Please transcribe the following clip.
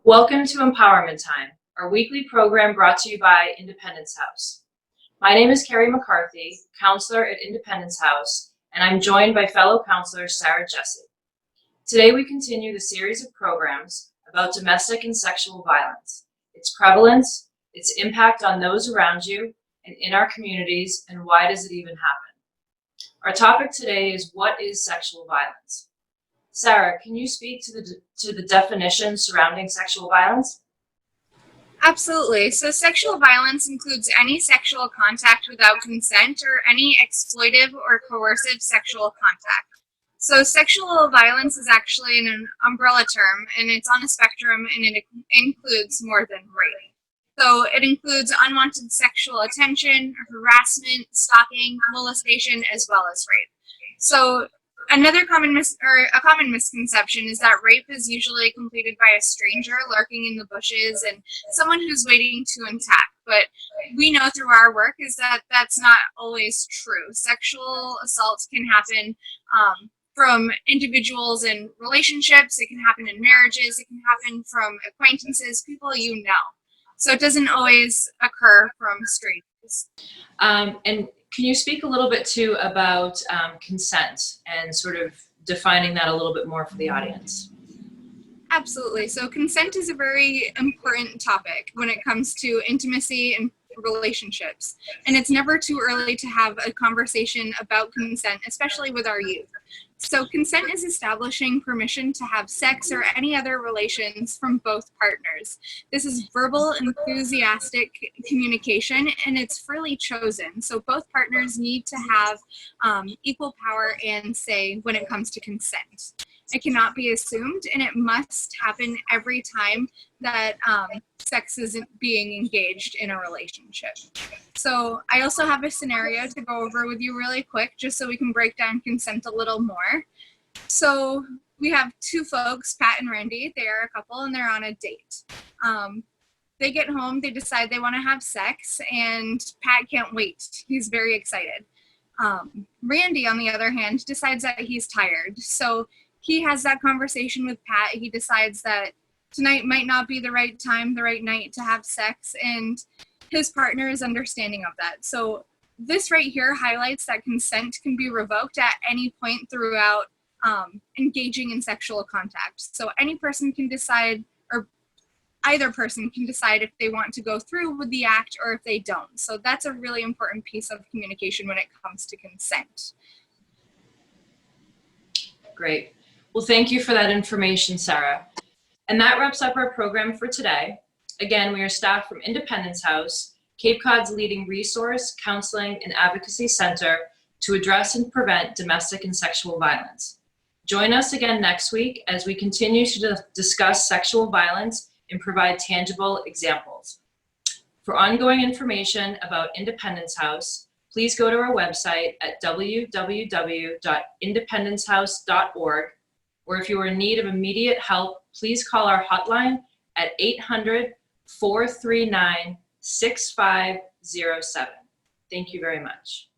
Welcome to Empowerment Time, our weekly program brought to you by Independence House. My name is Carrie McCarthy, counselor at Independence House, and I'm joined by fellow counselor Sarah Jessie. Today we continue the series of programs about domestic and sexual violence, its prevalence, its impact on those around you and in our communities, and why does it even happen? Our topic today is what is sexual violence? Sarah, can you speak to the definition surrounding sexual violence? Absolutely. So sexual violence includes any sexual contact without consent or any exploitive or coercive sexual contact. So sexual violence is actually an umbrella term, and it's on a spectrum, and it includes more than rape. So it includes unwanted sexual attention, harassment, stalking, molestation, as well as rape. So another common misconception is that rape is usually completed by a stranger lurking in the bushes and someone who's waiting to attack. But we know through our work is that that's not always true. Sexual assaults can happen from individuals in relationships. It can happen in marriages. It can happen from acquaintances, people you know. So it doesn't always occur from strangers. And can you speak a little bit too about consent and sort of defining that a little bit more for the audience? Absolutely. So consent is a very important topic when it comes to intimacy and relationships. And it's never too early to have a conversation about consent, especially with our youth. So consent is establishing permission to have sex or any other relations from both partners. This is verbal, enthusiastic communication, and it's freely chosen. So both partners need to have equal power and say when it comes to consent. It cannot be assumed, and it must happen every time that sex isn't being engaged in a relationship. So I also have a scenario to go over with you really quick, just so we can break down consent a little more. So we have two folks, Pat and Randy. They are a couple, and they're on a date. They get home, they decide they want to have sex, and Pat can't wait. He's very excited. Randy, on the other hand, decides that he's tired. So he has that conversation with Pat. He decides that tonight might not be the right time, the right night to have sex, and his partner is understanding of that. So this right here highlights that consent can be revoked at any point throughout engaging in sexual contact. So any person can decide, or either person can decide if they want to go through with the act or if they don't. So that's a really important piece of communication when it comes to consent. Great. Well, thank you for that information, Sarah. And that wraps up our program for today. Again, we are staff from Independence House, Cape Cod's leading resource, counseling, and advocacy center to address and prevent domestic and sexual violence. Join us again next week as we continue to discuss sexual violence and provide tangible examples. For ongoing information about Independence House, please go to our website at www.independencehouse.org, or if you are in need of immediate help, please call our hotline at 800-439-6507. Thank you very much.